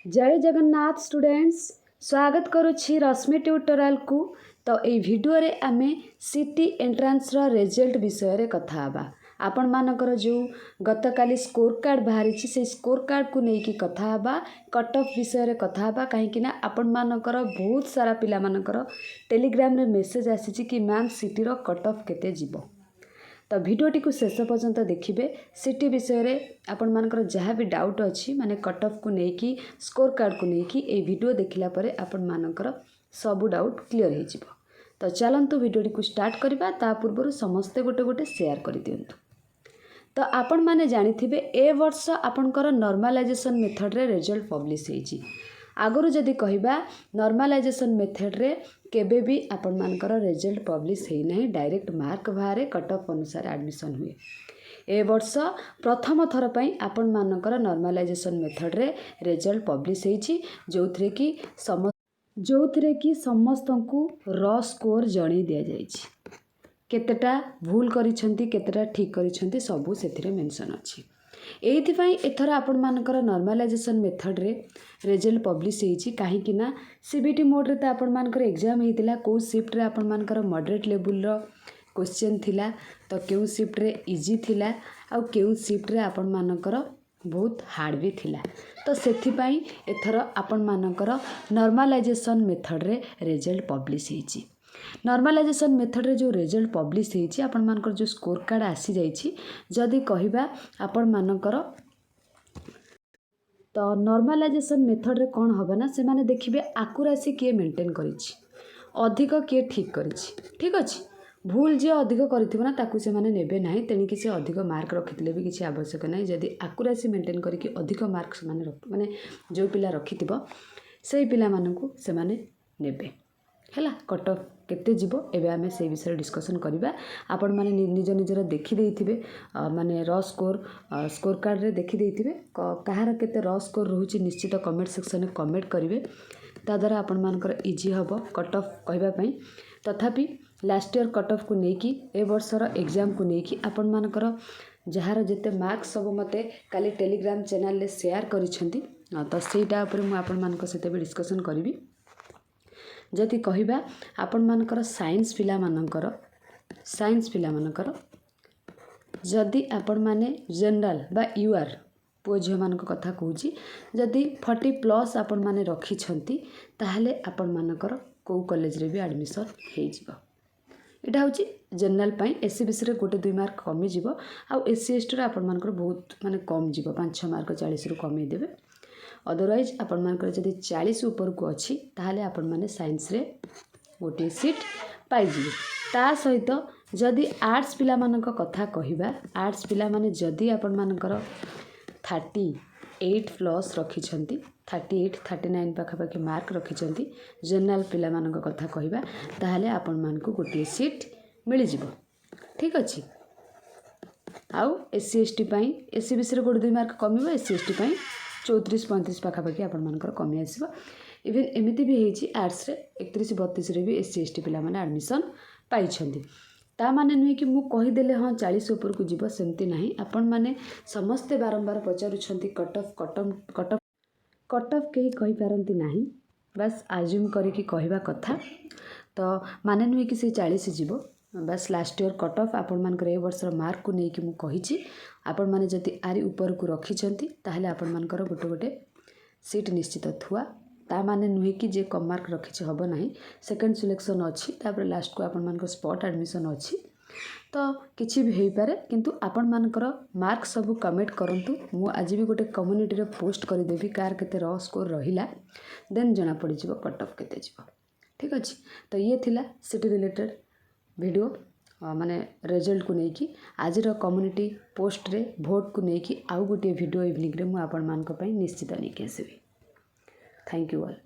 जय जगन्नाथ स्टूडेंट्स स्वागत करुछि रश्मि ट्यूटोरियल को। तो ये वीडियो रे आमे सिटी एंट्रांस रो रिजल्ट विषय रे कथा हबा। आपण मानकर जो गतकाली स्कोर कार्ड बाहरी से स्कोर कार्ड को लेकिन कथा हबा, कट ऑफ विषय रे कथा हबा। कहीं आपण मानकर बहुत सारा पिला मानकर टेलीग्राम रे मेसेज आसी कि मैम सिटी रो कट ऑफ केते जीवो। तो भिडियोटी को शेष पर्यंत देखिए। सिटी विषय रे आपण मानकर जहाँ भी डाउट अच्छी माने कट ऑफ को लेकिन स्कोर कार्ड को लेकिन ये वीडियो देखला परे आपण मानकर सबू डाउट क्लियर हो जिवो। तो चलतु भिडियोटी को स्टार्ट करबा। ता पूर्व समस्ते गोटे गोटे शेयर कर दियंतु। तो आपण माने जानिथिबे ए वर्ष आपणकर नॉर्मलाइजेशन मेथड रे रिजल्ट पब्लिश होईची। आगुरु जदि कहिबा नॉर्मलाइजेशन मेथड रे केबे भी आपण मानकर रिजल्ट पब्लिश होई नाही, डायरेक्ट मार्क बाहरे कट ऑफ अनुसार एडमिशन हुए। ए वर्ष प्रथम थर पई आपण मानकर नॉर्मलाइजेशन मेथड रे रिजल्ट पब्लिश होईची, जोथिरे की समस्तंकु र स्कोर जणी दिया जाईची। केतेटा भूल करिसंती केतेटा ठीक करिसंती सबु सेथिरे मेंशन अछि। एइथिपाई एथर आपण मानकर नॉर्मलाइजेशन मेथड रे रिजल्ट पब्लिश होईची। काहे कि ना सीबीटी मोड रे त आपण मानकर एग्जाम हेतिला, को शिफ्ट रे आपण मानकर मॉडरेट लेवल रो क्वेश्चन थिला, तो केउ शिफ्ट रे इजी थिला आ केउ शिफ्ट रे आपण मानकर बहुत हार्ड भी थिला। तो सेथिपाई एथर आपण मानकर नॉर्मलाइजेशन मेथड रे रिजल्ट पब्लिश होईची। नॉर्मलाइजेशन मेथड रे जो रिजल्ट पब्लिश होईची आपण मानकर जो स्कोर कार्ड आसी जाईची, जदि कहिबा आपण मानकर तो नॉर्मलाइजेशन मेथड रे कौन होबा ना से माने देखिबे आकुरासी किए मेंटेन करिछि, अधिक किए ठीक करिछि। ठीक अछि, भूल जे अधिक करिथिबो ना ताकू से माने नेबे नाही, तेनी कि से अधिक मार्क रखिथिले भी किछि आवश्यक नाही। जदि आकुरासी मेंटेन करिकि अधिक मार्क्स माने जो पिला रखिथिबो सेही पिला मानकू से माने नेबे। हैला कट ऑफ केते जीवो एबे आमे से विषय डिस्कशन करिबा। आपण माने निज निजर देखि देइथिबे, माने र स्कोर कार्ड रे देखि देइथिबे कहार केते र स्कोर रहउची निश्चित कमेंट सेक्शन में कमेंट करिवे। ता द्वारा आपण मानकर इजी हबो कट ऑफ कहबा पई। तथापि लास्ट ईयर कट ऑफ को नेकी ए वर्षर एग्जाम को नेकी आपण मानकर जहार जेते मार्क्स सब मते काली टेलीग्राम चैनल ले शेयर करिसंती, तो सेटा ऊपर मु आपण मानकर सेते भी डिस्कशन करिवि। जदि कहिबा आपण मानकर साइंस पिला मानकर जदि आपण माने जनरल बा यूआर पुओ झियो मानक कथा कहूची, जदि 40+ आपण माने रखी छंती ताहले आपण मानकर को कॉलेज रे भी एडमिशन हे जिवो। एटा होची जनरल पई। एससी बीसी रे गोटे 2 मार्क कमी जिवो आ एससी एसटी रे आपण मानकर बहुत माने कम जिवो, 5-6 मार्क 40 रु कमी देबे। अदरवाइज आपण मानकर जदि 40 ऊपर को अछि ताहले आपण माने साइंस रे गोटे सीट पाई जिवे। ता सहित जदि आर्ट्स पिला मानक कथा कहिबा, आर्ट्स पिला माने जदि आपण मानकर 38+ रखी छंती, 38-39 पाखापाखि मार्क रखी छंती, जनरल पिला मानक कथा कहिबा ताहले आपण मानकू गोटे सीट मिली जिवो। ठीक अछि। आउ एससी एसटी पई एससी बीसी रे गोटे 2 मार्क कमिबो, एससी एसटी पई 34-35 पाखापाखि आपण मानकर कमी आसीबो। इवन एमिति भी हेची आर्ट्स रे 31-32 रे भी एससी एसटी पिला माने एडमिशन पाई छंती। ता माने नुहे कि मु कहि देले हां 40 ऊपर को जीवो, सेमती नाही। आपण माने समस्ते बारंबार पचारु छंती कट ऑफ केही कहि पारंती नाही, बस आज्यूम करी कि कहिबा कथा। तो माने नुहे कि से 40 जीवो, बस लास्ट ईयर कट ऑफ आपण मानकर ए वर्षर मार्क को नेकी मु कहिची। आपण माने जदि आरी ऊपर को रखी छंती ताहले आपण मानकर गोटे गोटे सीट निश्चित थुआ। ता माने नुहे कि जे कम मार्क रखिछि हबो नाही, सेकंड सिलेक्शन अछि, तापर लास्ट को आपण मानकर स्पॉट एडमिशन अछि। तो किछि भी हेई पारे, किंतु आपण मानकर मार्क सब कमेंट करंतु। मु आज भी गोटे कम्युनिटी रे पोस्ट करि देबी कार केते र स्कोर रहिला, देन जना पड़ी जिवो कट ऑफ केते जिवो। ठीक अछि। तो ये थिला सिटी रिलेटेड वीडियो माने रिजल्ट को नेकी। आज रो कम्युनिटी पोस्ट रे भोट को नेकी आउ गोटे वीडियो इवनिंग रे मु आपण मान को पई निश्चित नेकी आसीबी। Thank you all.